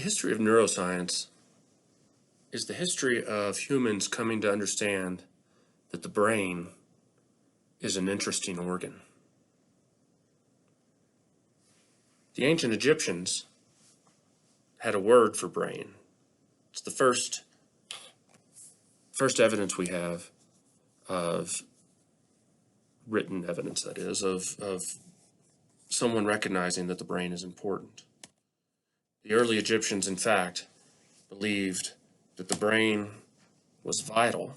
history of neuroscience is the history of humans coming to understand that the brain is an interesting organ. The ancient Egyptians had a word for brain. It's the first evidence we have of written evidence, that is, of someone recognizing that the brain is important. The early Egyptians, in fact, believed that the brain was vital.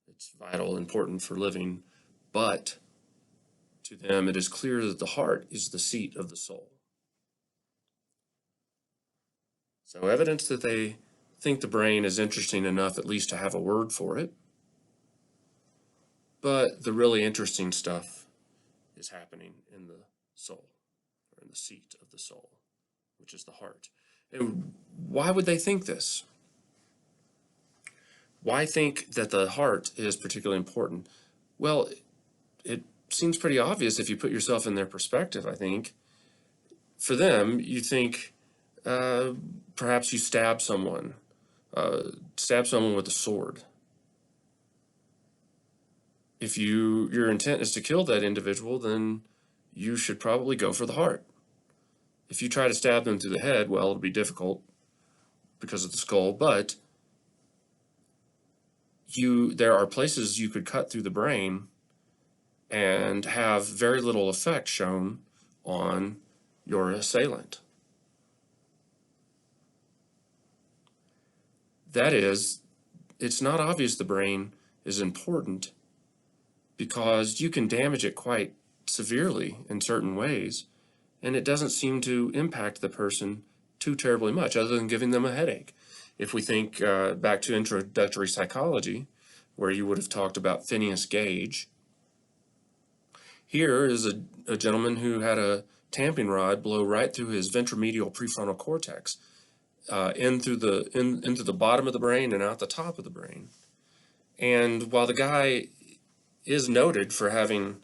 It's vital, important for living, but to them it is clear that the heart is the seat of the soul. So evidence that they think the brain is interesting enough at least to have a word for it. But the really interesting stuff is happening in the soul, or in the seat of the soul, which is the heart. And why would they think this? Why think that the heart is particularly important? Well, it seems pretty obvious if you put yourself in their perspective, I think. For them, you think perhaps you stab someone with a sword. If your intent is to kill that individual, then you should probably go for the heart. If you try to stab them through the head, well, it'll be difficult because of the skull, but there are places you could cut through the brain and have very little effect shown on your assailant. That is, it's not obvious the brain is important because you can damage it quite severely in certain ways, and it doesn't seem to impact the person too terribly much, other than giving them a headache. If we think back to introductory psychology, where you would have talked about Phineas Gage, here is a gentleman who had a tamping rod blow right through his ventromedial prefrontal cortex, into the bottom of the brain and out the top of the brain. And while the guy is noted for having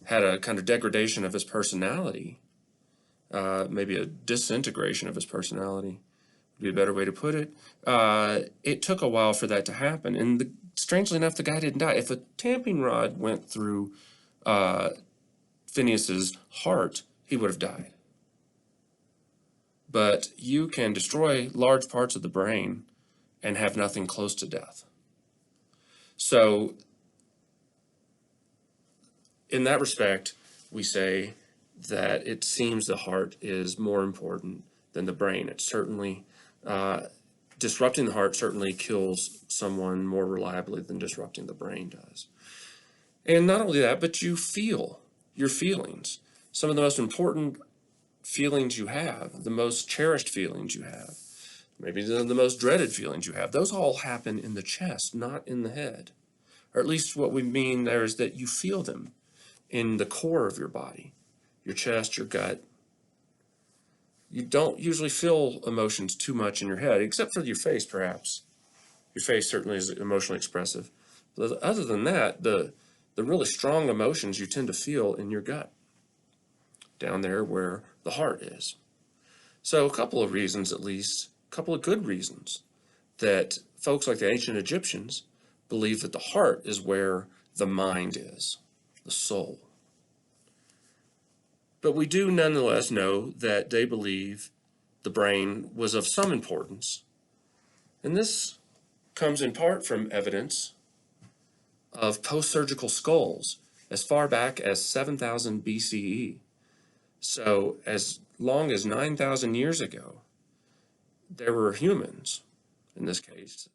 had a kind of degradation of his personality, maybe a disintegration of his personality would be a better way to put it, it took a while for that to happen. And strangely enough, the guy didn't die. If a tamping rod went through Phineas's heart, he would have died. But you can destroy large parts of the brain and have nothing close to death. So in that respect, we say that it seems the heart is more important than the brain. It certainly, disrupting the heart certainly kills someone more reliably than disrupting the brain does. And not only that, but you feel your feelings. Some of the most important feelings you have, the most cherished feelings you have, maybe the most dreaded feelings you have, those all happen in the chest, not in the head. Or at least what we mean there is that you feel them in the core of your body, your chest, your gut. You don't usually feel emotions too much in your head, except for your face, perhaps. Your face certainly is emotionally expressive. But other than that, the really strong emotions you tend to feel in your gut, down there where the heart is. So a couple of reasons, at least, a couple of good reasons, that folks like the ancient Egyptians believe that the heart is where the mind is, the soul. But we do nonetheless know that they believe the brain was of some importance. And this comes in part from evidence of post-surgical skulls as far back as 7000 BCE. So as long as 9,000 years ago, there were humans, in this case,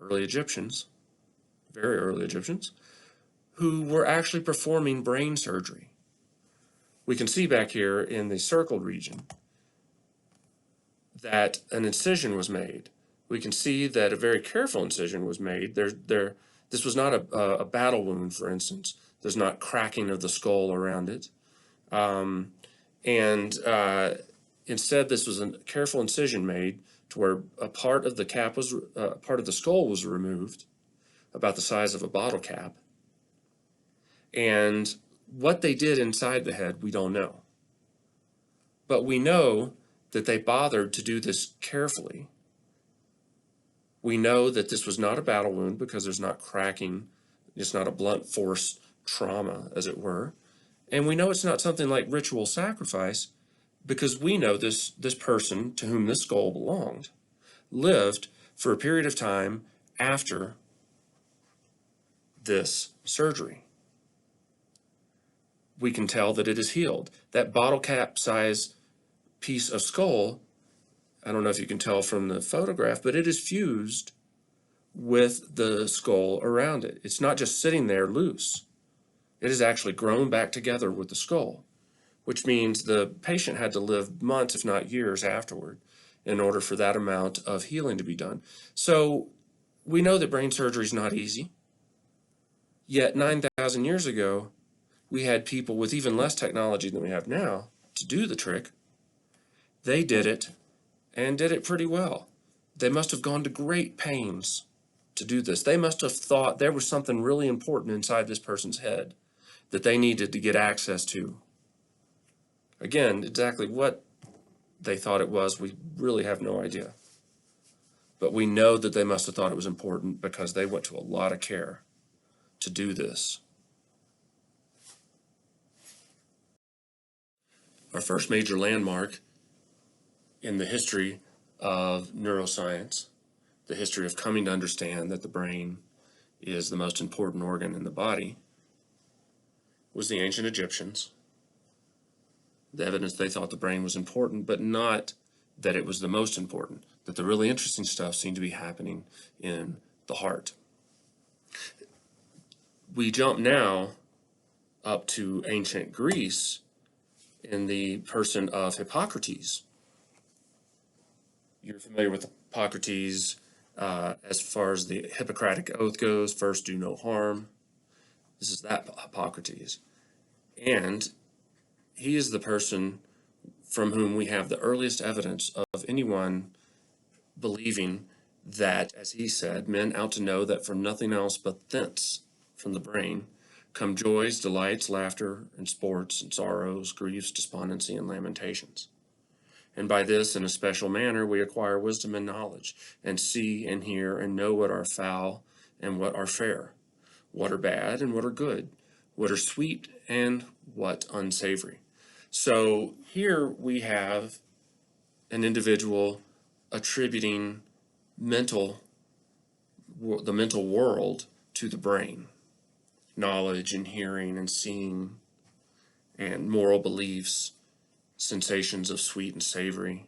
early Egyptians, very early Egyptians, who were actually performing brain surgery. We can see back here in the circled region that an incision was made. We can see that a very careful incision was made. This was not a battle wound, for instance. There's not cracking of the skull around it. Instead, this was a careful incision made to where a part of the cap was, part of the skull was removed, about the size of a bottle cap. And what they did inside the head, we don't know. But we know that they bothered to do this carefully. We know that this was not a battle wound because there's not cracking, it's not a blunt force trauma, as it were. And we know it's not something like ritual sacrifice because we know this person to whom this skull belonged lived for a period of time after this surgery. We can tell that it is healed. That bottle cap size piece of skull, I don't know if you can tell from the photograph, but it is fused with the skull around it. It's not just sitting there loose. It is actually grown back together with the skull, which means the patient had to live months, if not years afterward, in order for that amount of healing to be done. So we know that brain surgery is not easy. Yet 9,000 years ago, we had people with even less technology than we have now to do the trick. They did it and did it pretty well. They must have gone to great pains to do this. They must have thought there was something really important inside this person's head that they needed to get access to. Again, exactly what they thought it was, we really have no idea. But we know that they must have thought it was important because they went to a lot of care to do this. Our first major landmark in the history of neuroscience, the history of coming to understand that the brain is the most important organ in the body, was the ancient Egyptians. The evidence they thought the brain was important, but not that it was the most important, that the really interesting stuff seemed to be happening in the heart. We jump now up to ancient Greece in the person of Hippocrates. You're familiar with Hippocrates as far as the Hippocratic Oath goes, first do no harm. This is that Hippocrates. And he is the person from whom we have the earliest evidence of anyone believing that, as he said, men ought to know that from nothing else but thence, from the brain, come joys, delights, laughter, and sports, and sorrows, griefs, despondency, and lamentations. And by this, in a special manner, we acquire wisdom and knowledge, and see and hear and know what are foul and what are fair, what are bad and what are good, what are sweet and what unsavory. So here we have an individual attributing the mental world to the brain. Knowledge and hearing and seeing and moral beliefs, sensations of sweet and savory.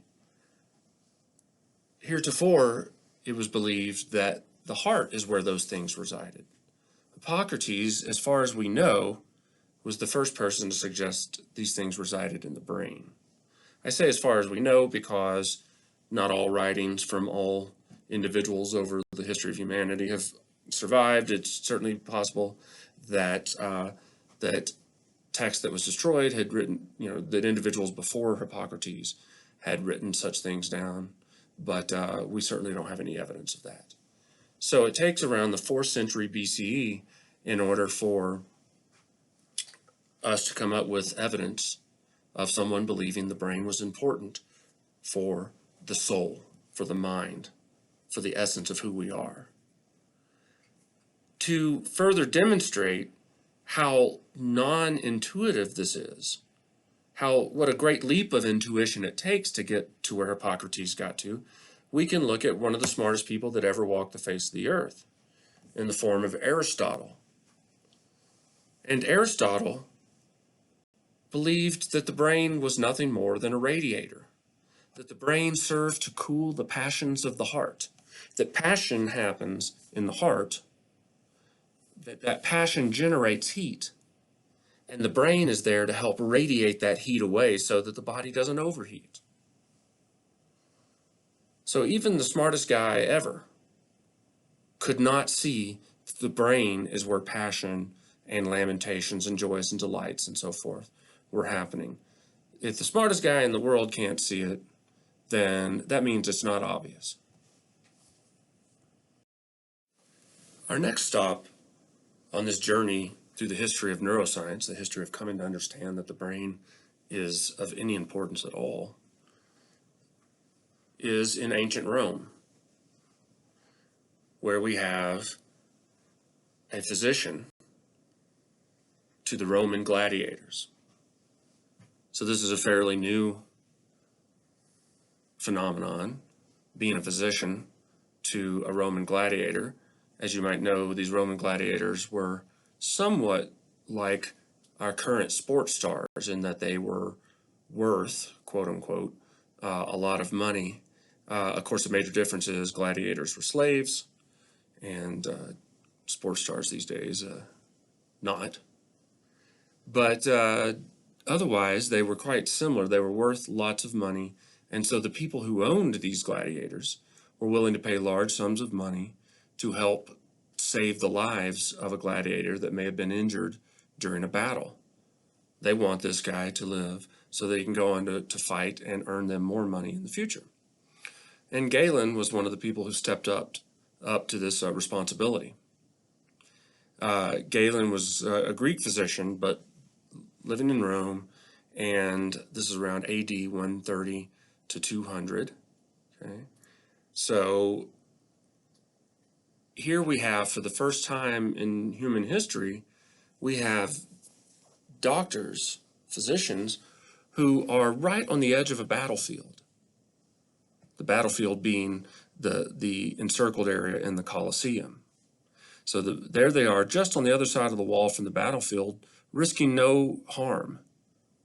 Heretofore, it was believed that the heart is where those things resided. Hippocrates, as far as we know, was the first person to suggest these things resided in the brain. I say as far as we know because not all writings from all individuals over the history of humanity have survived. It's certainly possible that that text that was destroyed had written, that individuals before Hippocrates had written such things down, but we certainly don't have any evidence of that. So it takes around the 4th century BCE in order for us to come up with evidence of someone believing the brain was important for the soul, for the mind, for the essence of who we are. To further demonstrate how non-intuitive this is, what a great leap of intuition it takes to get to where Hippocrates got to, we can look at one of the smartest people that ever walked the face of the earth in the form of Aristotle. And Aristotle believed that the brain was nothing more than a radiator, that the brain served to cool the passions of the heart, that passion happens in the heart, that passion generates heat, and the brain is there to help radiate that heat away so that the body doesn't overheat. So even the smartest guy ever could not see that the brain is where passion and lamentations and joys and delights and so forth were happening. If the smartest guy in the world can't see it, then that means it's not obvious. Our next stop on this journey through the history of neuroscience, the history of coming to understand that the brain is of any importance at all, is in ancient Rome, where we have a physician to the Roman gladiators. So this is a fairly new phenomenon, being a physician to a Roman gladiator. As you might know, these Roman gladiators were somewhat like our current sports stars in that they were worth, quote unquote, a lot of money. Of course, the major difference is gladiators were slaves, and sports stars these days, not. But otherwise, they were quite similar. They were worth lots of money. And so the people who owned these gladiators were willing to pay large sums of money to help save the lives of a gladiator that may have been injured during a battle. They want this guy to live so they can go on to fight and earn them more money in the future. And Galen was one of the people who stepped up to this responsibility. Galen was a Greek physician, but living in Rome, and this is around AD 130 to 200. Okay, so here we have, for the first time in human history, we have doctors, physicians, who are right on the edge of a battlefield. The battlefield being the encircled area in the Colosseum. So there they are, just on the other side of the wall from the battlefield, risking no harm.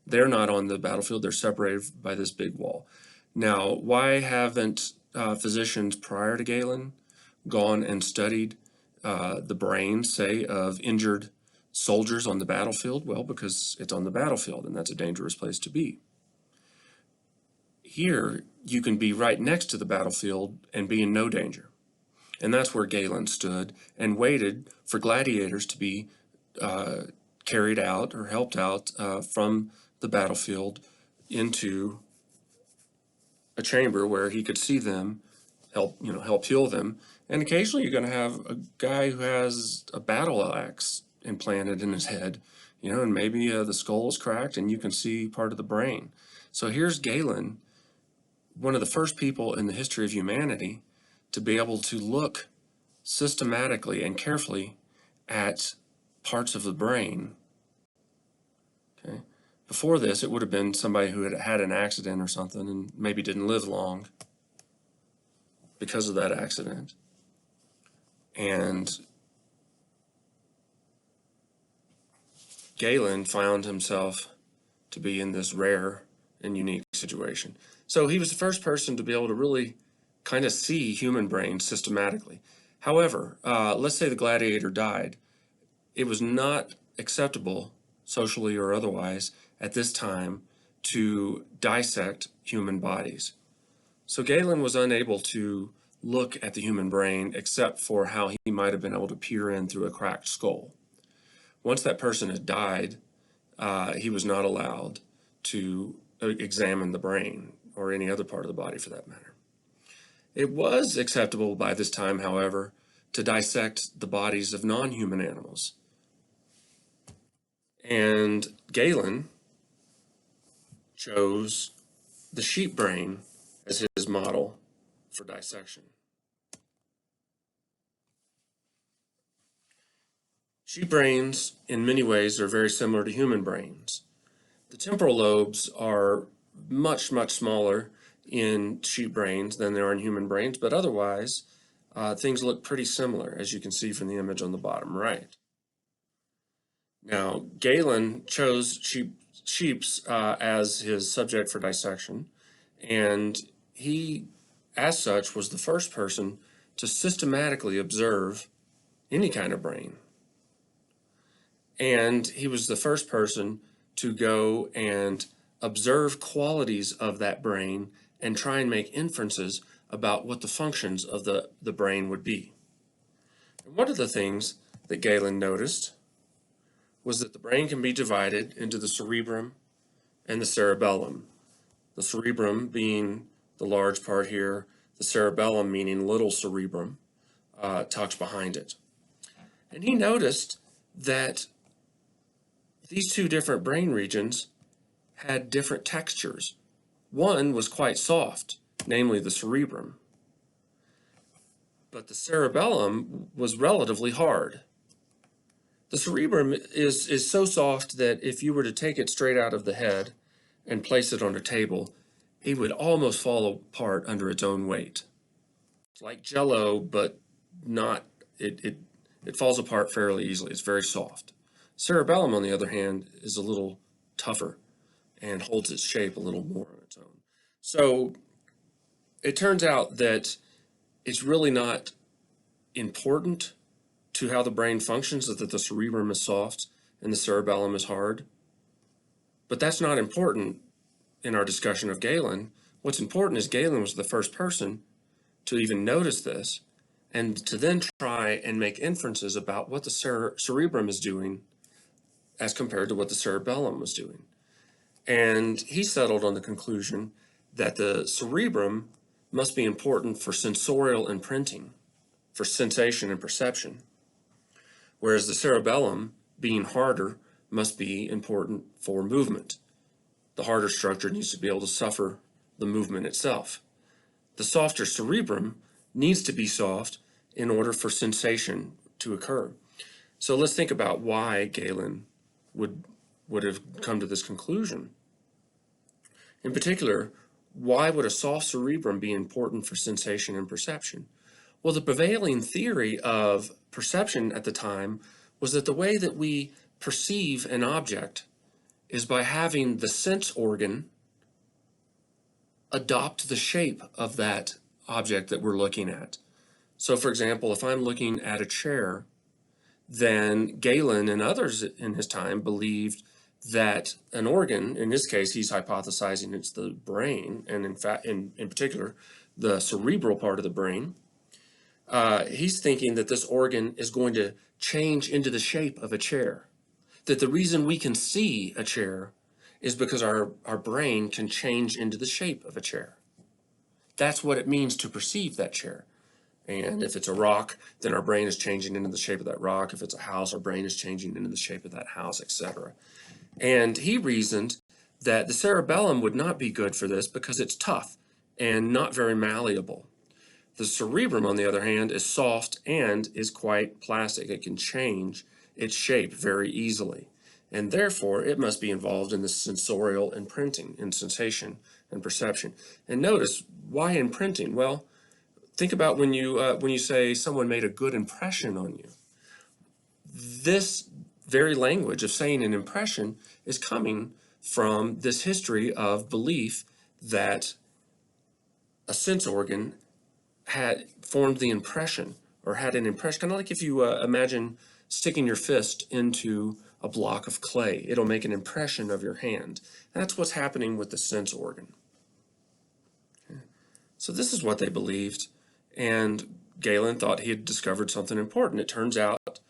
They're not on the battlefield, they're separated by this big wall. Now, why haven't physicians prior to Galen gone and studied the brains, say, of injured soldiers on the battlefield? Well, because it's on the battlefield, and that's a dangerous place to be. Here, you can be right next to the battlefield and be in no danger. And that's where Galen stood and waited for gladiators to be carried out or helped out from the battlefield into a chamber where he could see them, help heal them. And occasionally you're going to have a guy who has a battle axe implanted in his head, and maybe the skull is cracked and you can see part of the brain. So here's Galen, one of the first people in the history of humanity to be able to look systematically and carefully at parts of the brain. Okay. Before this, it would have been somebody who had had an accident or something and maybe didn't live long because of that accident. And Galen found himself to be in this rare and unique situation. So he was the first person to be able to really kind of see human brains systematically. However, let's say the gladiator died. It was not acceptable, socially or otherwise, at this time to dissect human bodies. So Galen was unable to look at the human brain except for how he might have been able to peer in through a cracked skull. Once that person had died, he was not allowed to examine the brain or any other part of the body for that matter. It was acceptable by this time, however, to dissect the bodies of non-human animals. And Galen chose the sheep brain as his model for dissection. Sheep brains, in many ways, are very similar to human brains. The temporal lobes are much, much smaller in sheep brains than they are in human brains, but otherwise, things look pretty similar, as you can see from the image on the bottom right. Now, Galen chose sheeps as his subject for dissection, and he, as such, was the first person to systematically observe any kind of brain. And he was the first person to go and observe qualities of that brain and try and make inferences about what the functions of the brain would be. And one of the things that Galen noticed was that the brain can be divided into the cerebrum and the cerebellum. The cerebrum being the large part here, the cerebellum meaning little cerebrum, tucked behind it. And he noticed that these two different brain regions had different textures. One was quite soft namely the cerebrum. But the cerebellum was relatively hard. The cerebrum is so soft that if you were to take it straight out of the head and place it on a table, it would almost fall apart under its own weight. It's like Jello, but not, it falls apart fairly easily. It's very soft. Cerebellum, on the other hand, is a little tougher and holds its shape a little more on its own. So it turns out that it's really not important to how the brain functions that the cerebrum is soft and the cerebellum is hard. But that's not important in our discussion of Galen. What's important is Galen was the first person to even notice this and to then try and make inferences about what the cerebrum is doing as compared to what the cerebellum was doing. And he settled on the conclusion that the cerebrum must be important for sensorial imprinting, for sensation and perception, whereas the cerebellum, being harder, must be important for movement. The harder structure needs to be able to suffer the movement itself. The softer cerebrum needs to be soft in order for sensation to occur. So let's think about why Galen would have come to this conclusion. In particular, why would a soft cerebrum be important for sensation and perception? Well, the prevailing theory of perception at the time was that the way that we perceive an object is by having the sense organ adopt the shape of that object that we're looking at. So, for example, if I'm looking at a chair, then Galen and others in his time believed that an organ, in this case, he's hypothesizing it's the brain, and in fact, in particular, the cerebral part of the brain. He's thinking that this organ is going to change into the shape of a chair. That the reason we can see a chair is because our brain can change into the shape of a chair. That's what it means to perceive that chair. And if it's a rock, then our brain is changing into the shape of that rock. If it's a house, our brain is changing into the shape of that house, etc. And he reasoned that the cerebellum would not be good for this because it's tough and not very malleable. The cerebrum, on the other hand, is soft and is quite plastic. It can change its shape very easily. And therefore, it must be involved in the sensorial imprinting, in sensation and perception. And notice, why imprinting? Well, think about when you say someone made a good impression on you. This very language of saying an impression is coming from this history of belief that a sense organ had formed the impression or had an impression, kind of like if you imagine sticking your fist into a block of clay. It'll make an impression of your hand. That's what's happening with the sense organ. Okay. So this is what they believed, and Galen thought he had discovered something important. It turns out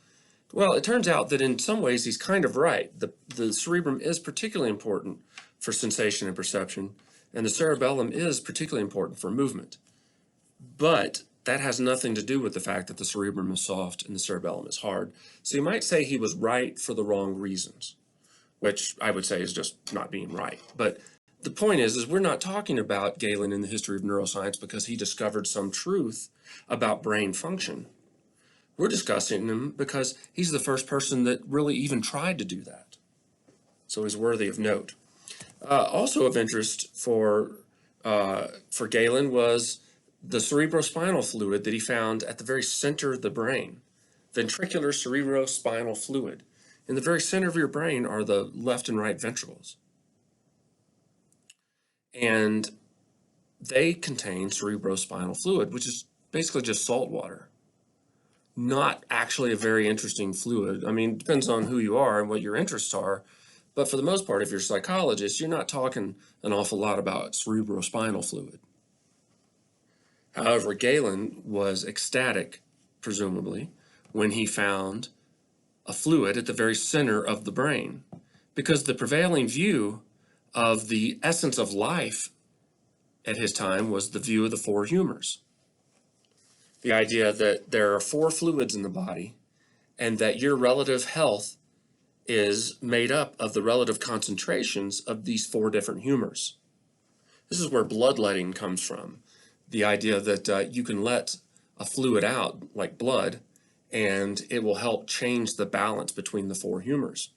that in some ways he's kind of right. The cerebrum is particularly important for sensation and perception, and the cerebellum is particularly important for movement. But that has nothing to do with the fact that the cerebrum is soft and the cerebellum is hard. So you might say he was right for the wrong reasons, which I would say is just not being right. But the point is we're not talking about Galen in the history of neuroscience because he discovered some truth about brain function. We're discussing him because he's the first person that really even tried to do that. So he's worthy of note. Also of interest for Galen was the cerebrospinal fluid that he found at the very center of the brain, ventricular cerebrospinal fluid. In the very center of your brain are the left and right ventricles. And they contain cerebrospinal fluid, which is basically just salt water. Not actually a very interesting fluid. I mean, it depends on who you are and what your interests are. But for the most part, if you're a psychologist, you're not talking an awful lot about cerebrospinal fluid. However, Galen was ecstatic, presumably, when he found a fluid at the very center of the brain, because the prevailing view of the essence of life at his time was the view of the four humors. The idea that there are four fluids in the body and that your relative health is made up of the relative concentrations of these four different humors. This is where bloodletting comes from. The idea that you can let a fluid out, like blood, and it will help change the balance between the four humors.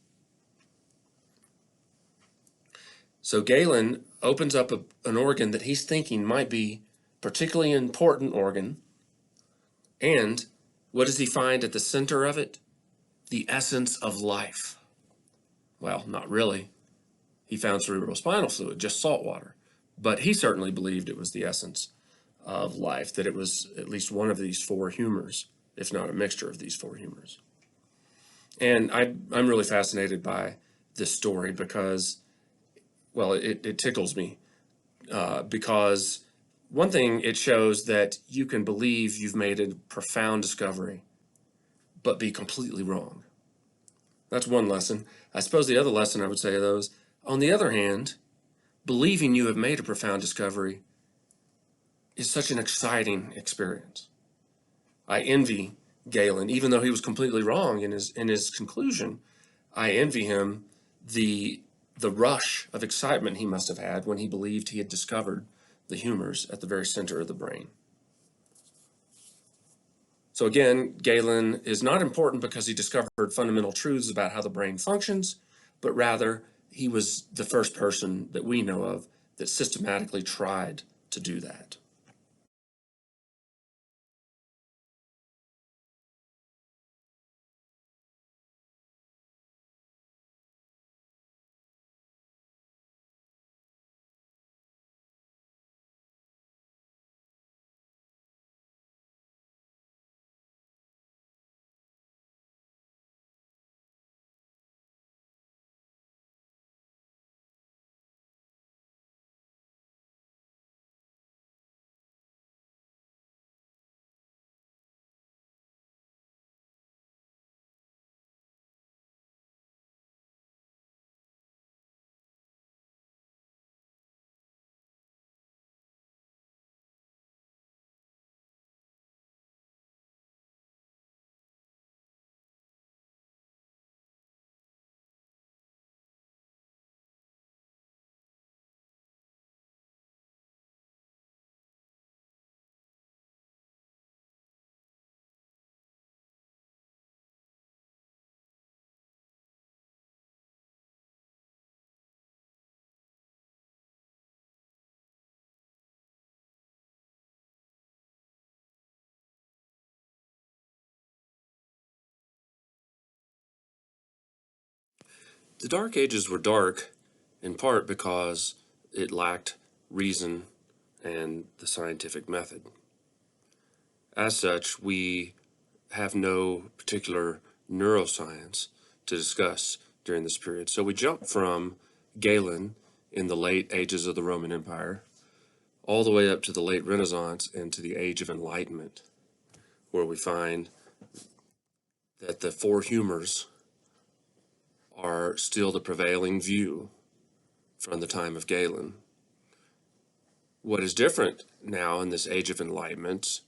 So Galen opens up an organ that he's thinking might be particularly important organ, and what does he find at the center of it? The essence of life. Well, not really. He found cerebrospinal fluid, just salt water. But he certainly believed it was the essence of life, that it was at least one of these four humors, if not a mixture of these four humors. And I'm really fascinated by this story because, well, it tickles me because one thing, it shows that you can believe you've made a profound discovery, but be completely wrong. That's one lesson. I suppose the other lesson I would say, though, is, on the other hand, believing you have made a profound discovery is such an exciting experience. I envy Galen, even though he was completely wrong in his conclusion. I envy him the rush of excitement he must have had when he believed he had discovered the humors at the very center of the brain. So again, Galen is not important because he discovered fundamental truths about how the brain functions, but rather he was the first person that we know of that systematically tried to do that. The Dark Ages were dark in part because it lacked reason and the scientific method. As such, we have no particular neuroscience to discuss during this period. So we jump from Galen in the late ages of the Roman Empire all the way up to the late Renaissance and to the Age of Enlightenment, where we find that the four humors are still the prevailing view from the time of Galen. What is different now in this Age of Enlightenment,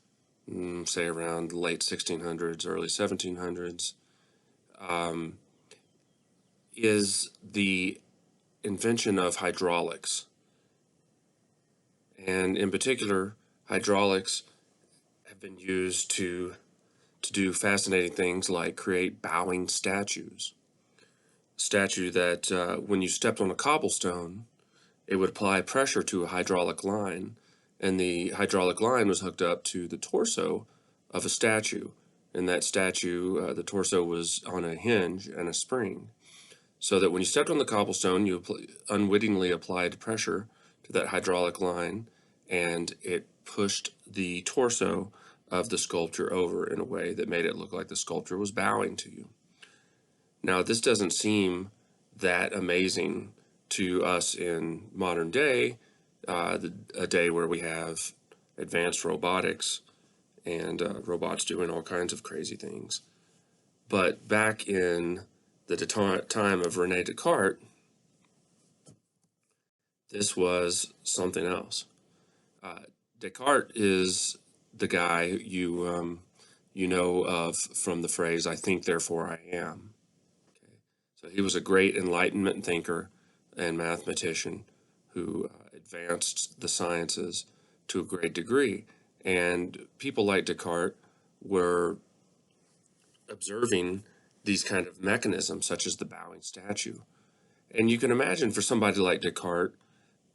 say around the late 1600s, early 1700s, is the invention of hydraulics. And in particular, hydraulics have been used to do fascinating things like create bowing statues. Statue that when you stepped on a cobblestone, it would apply pressure to a hydraulic line, and the hydraulic line was hooked up to the torso of a statue. And that statue, the torso was on a hinge and a spring, so that when you stepped on the cobblestone, you unwittingly applied pressure to that hydraulic line, and it pushed the torso of the sculpture over in a way that made it look like the sculpture was bowing to you. Now, this doesn't seem that amazing to us in modern day, a day where we have advanced robotics and robots doing all kinds of crazy things. But back in the time of Rene Descartes, this was something else. Descartes is the guy you know of from the phrase, "I think, therefore I am." So he was a great Enlightenment thinker and mathematician who advanced the sciences to a great degree. And people like Descartes were observing these kind of mechanisms, such as the bowing statue. And you can imagine for somebody like Descartes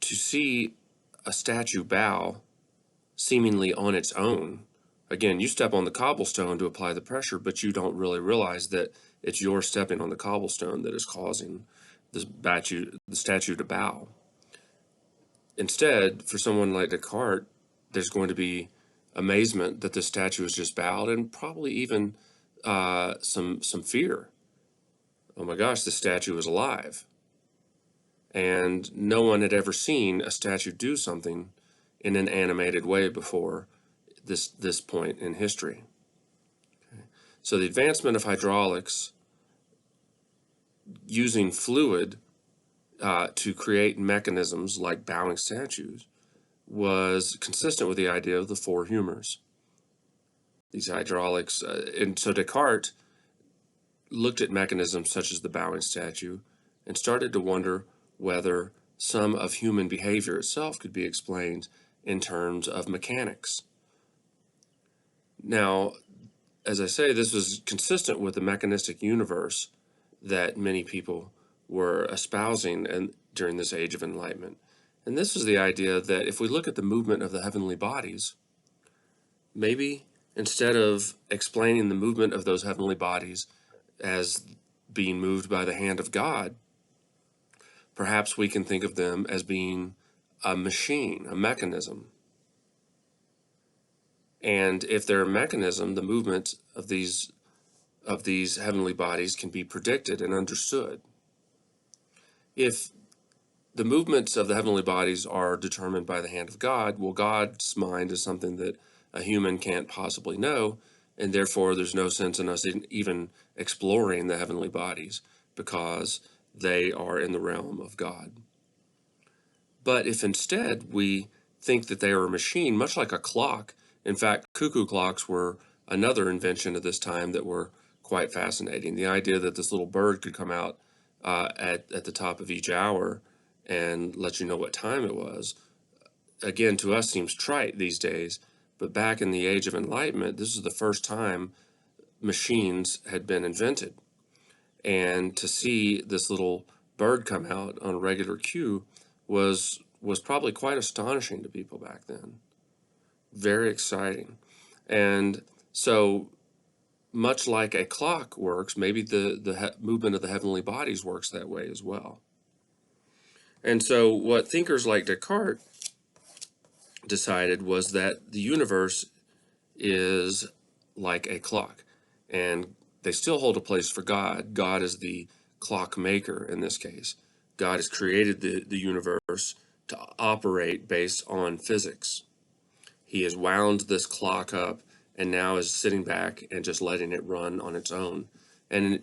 to see a statue bow seemingly on its own. Again, you step on the cobblestone to apply the pressure, but you don't really realize that it's your stepping on the cobblestone that is causing the statue to bow. Instead, for someone like Descartes, there's going to be amazement that the statue is just bowed, and probably even some fear. Oh my gosh, the statue is alive. And no one had ever seen a statue do something in an animated way before this point in history. Okay. So the advancement of hydraulics using fluid to create mechanisms like bowing statues was consistent with the idea of the four humors. These hydraulics, and so Descartes looked at mechanisms such as the bowing statue and started to wonder whether some of human behavior itself could be explained in terms of mechanics. Now, as I say, this was consistent with the mechanistic universe that many people were espousing during this age of enlightenment. And this was the idea that if we look at the movement of the heavenly bodies, maybe instead of explaining the movement of those heavenly bodies as being moved by the hand of God, perhaps we can think of them as being a machine, a mechanism. And if they're a mechanism, the movement of these heavenly bodies can be predicted and understood. If the movements of the heavenly bodies are determined by the hand of God, well, God's mind is something that a human can't possibly know, and therefore there's no sense in us even exploring the heavenly bodies because they are in the realm of God. But if instead we think that they are a machine, much like a clock, in fact, cuckoo clocks were another invention of this time that were quite fascinating. The idea that this little bird could come out at the top of each hour and let you know what time it was, again, to us seems trite these days, but back in the age of enlightenment, this is the first time machines had been invented. And to see this little bird come out on a regular cue was probably quite astonishing to people back then. Very exciting. And so much like a clock works, maybe the movement of the heavenly bodies works that way as well. And so what thinkers like Descartes decided was that the universe is like a clock, and they still hold a place for God. God is the clock maker in this case. God has created the universe to operate based on physics. He has wound this clock up and now is sitting back and just letting it run on its own. And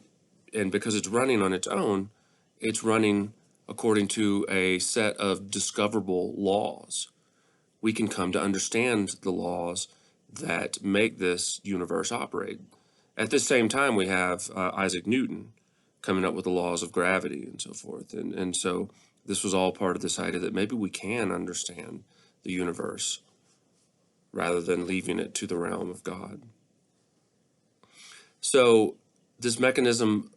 because it's running on its own, it's running according to a set of discoverable laws. We can come to understand the laws that make this universe operate. At the same time, we have Isaac Newton coming up with the laws of gravity and so forth. And so this was all part of this idea that maybe we can understand the universe rather than leaving it to the realm of God. So this mechanism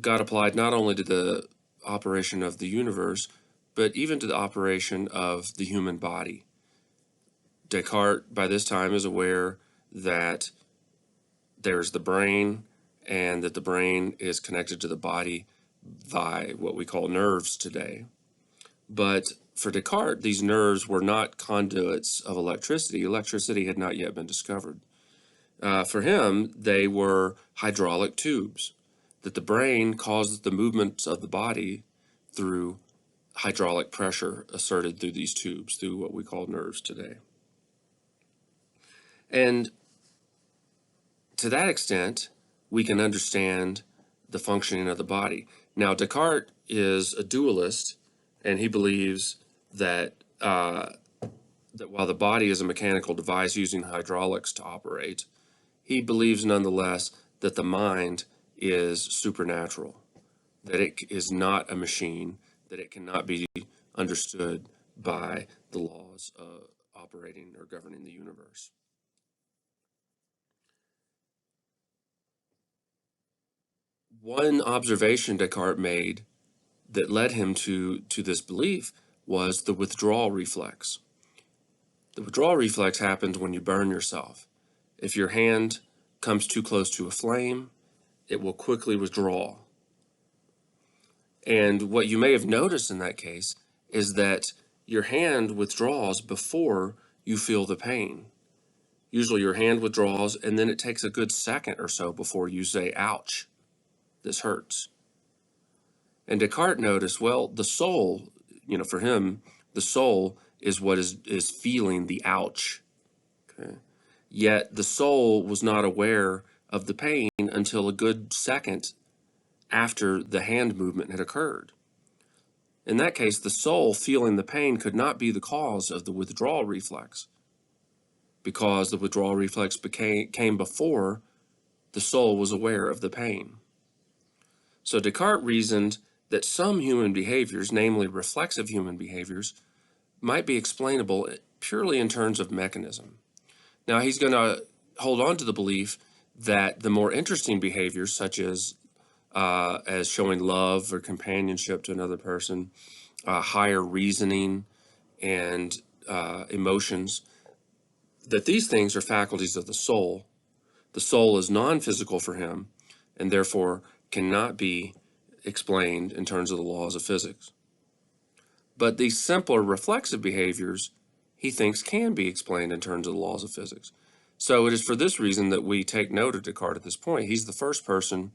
got applied not only to the operation of the universe, but even to the operation of the human body. Descartes, by this time, is aware that there's the brain and that the brain is connected to the body by what we call nerves today. But for Descartes, these nerves were not conduits of electricity. Electricity had not yet been discovered. For him, they were hydraulic tubes, that the brain caused the movements of the body through hydraulic pressure asserted through these tubes, through what we call nerves today. And to that extent, we can understand the functioning of the body. Now, Descartes is a dualist, and he believes that that while the body is a mechanical device using hydraulics to operate, he believes nonetheless that the mind is supernatural, that it is not a machine, that it cannot be understood by the laws operating or governing the universe. One observation Descartes made that led him to this belief was the withdrawal reflex. The withdrawal reflex happens when you burn yourself. If your hand comes too close to a flame, it will quickly withdraw. And what you may have noticed in that case is that your hand withdraws before you feel the pain. Usually your hand withdraws, and then it takes a good second or so before you say, ouch, this hurts. And Descartes noticed, well, the soul, for him, the soul is what is feeling the ouch. Okay? Yet the soul was not aware of the pain until a good second after the hand movement had occurred. In that case, the soul feeling the pain could not be the cause of the withdrawal reflex, because the withdrawal reflex came before the soul was aware of the pain. So Descartes reasoned that some human behaviors, namely reflexive human behaviors, might be explainable purely in terms of mechanism. Now, he's going to hold on to the belief that the more interesting behaviors, such as showing love or companionship to another person, higher reasoning, and emotions, that these things are faculties of the soul. The soul is non-physical for him, and therefore cannot be explained in terms of the laws of physics. But these simpler reflexive behaviors, he thinks, can be explained in terms of the laws of physics. So it is for this reason that we take note of Descartes at this point. He's the first person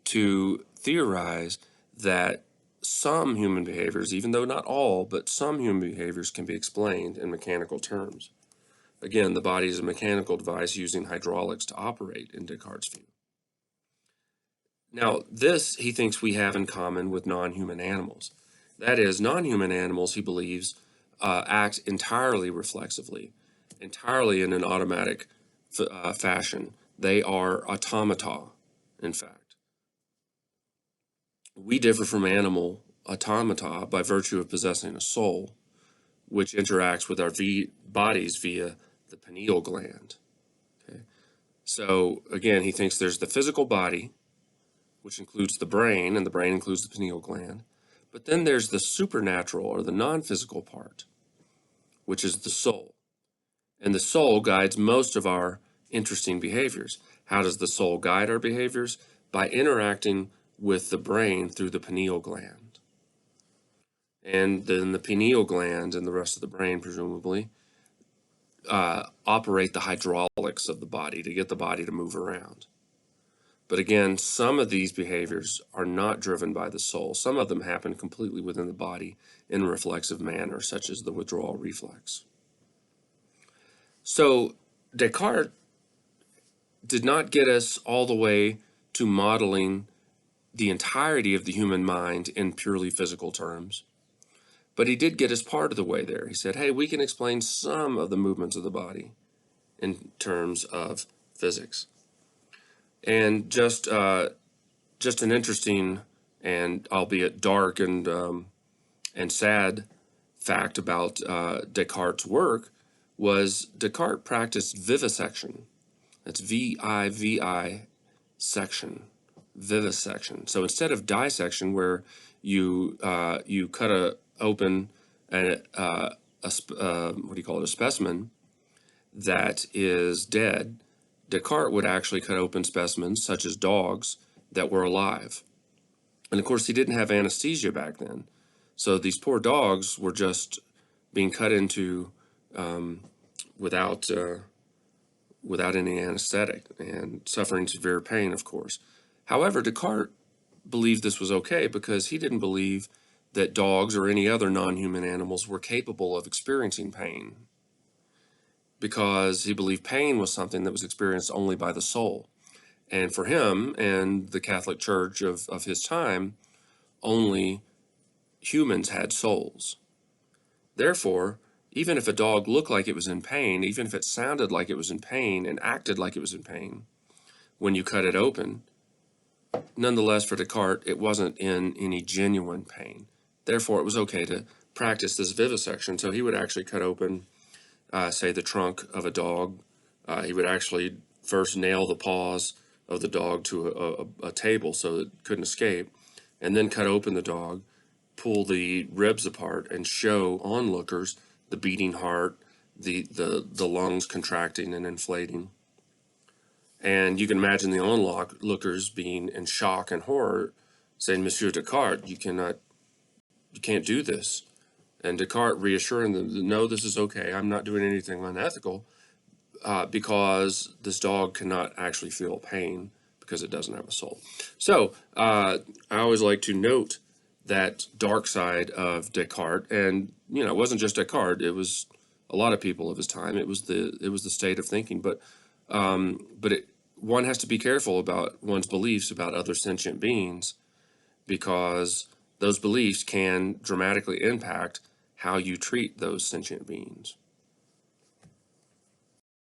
to theorize that some human behaviors, even though not all, but some human behaviors can be explained in mechanical terms. Again, the body is a mechanical device using hydraulics to operate, in Descartes' view. Now, this he thinks we have in common with non-human animals. That is, non-human animals, he believes, act entirely reflexively, entirely in an automatic fashion. They are automata, in fact. We differ from animal automata by virtue of possessing a soul, which interacts with our bodies via the pineal gland. Okay? So, again, he thinks there's the physical body, which includes the brain, and the brain includes the pineal gland. But then there's the supernatural, or the non-physical part, which is the soul. And the soul guides most of our interesting behaviors. How does the soul guide our behaviors? By interacting with the brain through the pineal gland. And then the pineal gland and the rest of the brain, presumably, operate the hydraulics of the body to get the body to move around. But again, some of these behaviors are not driven by the soul. Some of them happen completely within the body in a reflexive manner, such as the withdrawal reflex. So Descartes did not get us all the way to modeling the entirety of the human mind in purely physical terms, but he did get us part of the way there. He said, hey, we can explain some of the movements of the body in terms of physics. And just an interesting and albeit dark and sad fact about Descartes' work was Descartes practiced vivisection. That's V-I-V-I section, vivisection. So instead of dissection, where you cut open a specimen that is dead, Descartes would actually cut open specimens, such as dogs, that were alive. And of course, he didn't have anesthesia back then. So these poor dogs were just being cut into without any anesthetic and suffering severe pain, of course. However, Descartes believed this was okay because he didn't believe that dogs or any other non-human animals were capable of experiencing pain, because he believed pain was something that was experienced only by the soul. And for him and the Catholic Church of his time, only humans had souls. Therefore, even if a dog looked like it was in pain, even if it sounded like it was in pain and acted like it was in pain, when you cut it open, nonetheless, for Descartes, it wasn't in any genuine pain. Therefore, it was okay to practice this vivisection. So he would actually cut open, say, the trunk of a dog. He would actually first nail the paws of the dog to a table so it couldn't escape, and then cut open the dog, pull the ribs apart, and show onlookers the beating heart, the lungs contracting and inflating. And you can imagine the onlookers being in shock and horror, saying, "Monsieur Descartes, you can't do this." And Descartes reassuring them, "No, this is okay. I'm not doing anything unethical, because this dog cannot actually feel pain because it doesn't have a soul." So I always like to note that dark side of Descartes, and it wasn't just Descartes; it was a lot of people of his time. It was the state of thinking, but one has to be careful about one's beliefs about other sentient beings, because those beliefs can dramatically impact how you treat those sentient beings.